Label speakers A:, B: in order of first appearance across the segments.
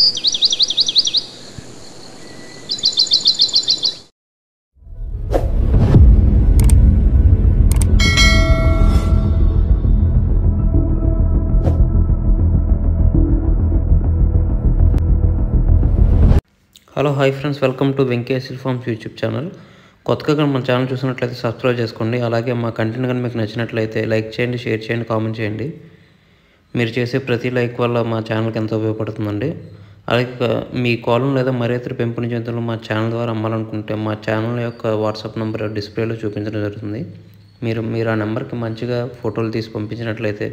A: Hello hi friends, welcome to Venkateswara forms YouTube channel. కొత్తగా మన channel చూసినట్లయితే సబ్స్క్రైబ్ చేసుకోండి. అలాగే మా కంటెంట్ కానీ మీకు నచ్చినట్లయితే లైక్ చేయండి, షేర్ చేయండి, కామెంట్ చేయండి. మీరు చేసే ప్రతి లైక్ వల్ల మా ఛానల్కి ఎంతో ఉపయోగపడుతుందండి. అలాగే మీ కోలం లేదా మరే ఇతర పెంపుడు జంతువులు మా ఛానల్ ద్వారా అమ్మాలనుకుంటే మా ఛానల్ యొక్క వాట్సాప్ నెంబర్ డిస్ప్లేలో చూపించడం జరుగుతుంది. మీరు ఆ నెంబర్కి మంచిగా ఫోటోలు తీసి పంపించినట్లయితే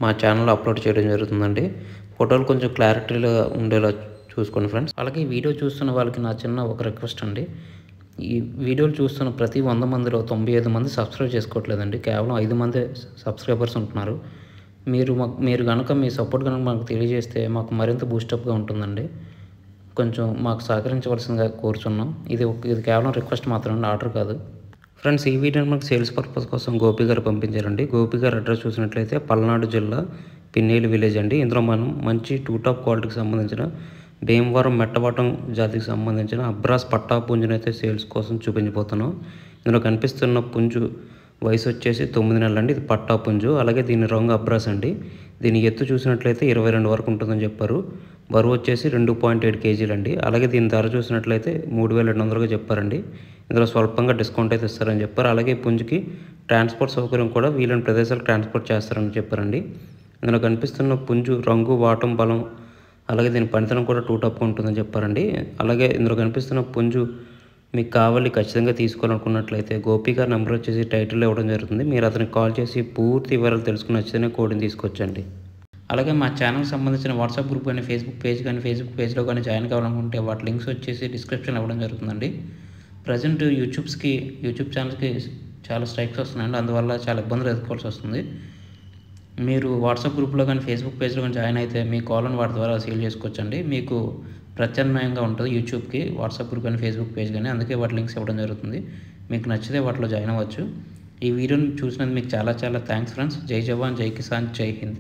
A: మా ఛానల్లో అప్లోడ్ చేయడం జరుగుతుందండి. ఫోటోలు కొంచెం క్లారిటీగా ఉండేలా చూసుకోండి ఫ్రెండ్స్. అలాగే ఈ వీడియో చూస్తున్న వాళ్ళకి నా చిన్న ఒక రిక్వెస్ట్ అండి. ఈ వీడియోలు చూస్తున్న ప్రతి 100 మందిలో 95 మంది సబ్స్క్రైబ్ చేసుకోవట్లేదండి. కేవలం 5 మంది సబ్స్క్రైబర్స్ ఉంటున్నారు. మీరు కనుక మీ సపోర్ట్ కనుక మాకు తెలియజేస్తే మాకు మరింత బూస్టప్గా ఉంటుందండి. కొంచెం మాకు సహకరించవలసిందిగా కోరుచున్నాం. ఇది కేవలం రిక్వెస్ట్ మాత్రమే, ఆర్డర్ కాదు. ఫ్రెండ్స్, ఈ వీడియోని మనకు సేల్స్ పర్పస్ కోసం గోపి గారు పంపించారండి. గోపి గారు అడ్రస్ చూసినట్లయితే పల్నాడు జిల్లా పిన్నేలు విలేజ్ అండి. ఇందులో మనం మంచి 2 టాప్ క్వాలిటీకి సంబంధించిన భీమవరం మెట్టవటం జాతికి సంబంధించిన అబ్రాస్ పట్టా పుంజును అయితే సేల్స్ కోసం చూపించబోతున్నాం. ఇందులో కనిపిస్తున్న పుంజు వయసు వచ్చేసి 9 నెలలండి. ఇది పట్టా పుంజు. అలాగే దీని రంగు అబ్రాస్ అండి. దీని ఎత్తు చూసినట్లయితే 22 వరకు ఉంటుందని చెప్పారు. బరువు వచ్చేసి 2.7 కేజీలు అండి. అలాగే దీని ధర చూసినట్లయితే 3,200గా చెప్పారండి. ఇందులో స్వల్పంగా డిస్కౌంట్ అయితే ఇస్తారని చెప్పారు. అలాగే పుంజుకి ట్రాన్స్పోర్ట్ సౌకర్యం కూడా వీలైన ప్రదేశాలకు ట్రాన్స్పోర్ట్ చేస్తారని చెప్పారండి. ఇందులో కనిపిస్తున్న పుంజు రంగు, వాటం, బలం, అలాగే దీని పనితనం కూడా 2 టాప్గా ఉంటుందని చెప్పారండి. అలాగే ఇందులో కనిపిస్తున్న పుంజు మీకు కావాలి ఖచ్చితంగా తీసుకోవాలనుకున్నట్లయితే గోపి గారి నెంబర్ వచ్చేసి టైటిల్లో ఇవ్వడం జరుగుతుంది. మీరు అతనికి కాల్ చేసి పూర్తి వివరాలు తెలుసుకుని నచ్చితేనే కోడ్ని తీసుకొచ్చండి. అలాగే మా ఛానల్కి సంబంధించిన వాట్సాప్ గ్రూప్ కానీ ఫేస్బుక్ పేజ్లో కానీ జాయిన్ కావాలనుకుంటే వాటి లింక్స్ వచ్చేసి డిస్క్రిప్షన్ ఇవ్వడం జరుగుతుందండి. ప్రజెంట్ యూట్యూబ్ ఛానల్స్కి చాలా స్ట్రైక్స్ వస్తున్నాయండి. అందువల్ల చాలా ఇబ్బందులు ఎదుర్కోవాల్సి వస్తుంది. మీరు వాట్సాప్ గ్రూప్లో కానీ ఫేస్బుక్ పేజ్లో కానీ జాయిన్ అయితే మీ కాల్ని వాటి ద్వారా సేల్ చేసుకోవచ్చండి. మీకు ప్రత్యామ్నాయంగా ఉంటుంది యూట్యూబ్కి వాట్సాప్ గ్రూప్ కానీ ఫేస్బుక్ పేజ్ కానీ. అందుకే వాటి లింక్స్ ఇవ్వడం జరుగుతుంది. మీకు నచ్చితే వాటిలో జాయిన్ అవ్వచ్చు. ఈ వీడియోని చూసినందుకు మీకు చాలా థ్యాంక్స్ ఫ్రెండ్స్. జై జవాన్, జై కిసాన్, జై హింద్.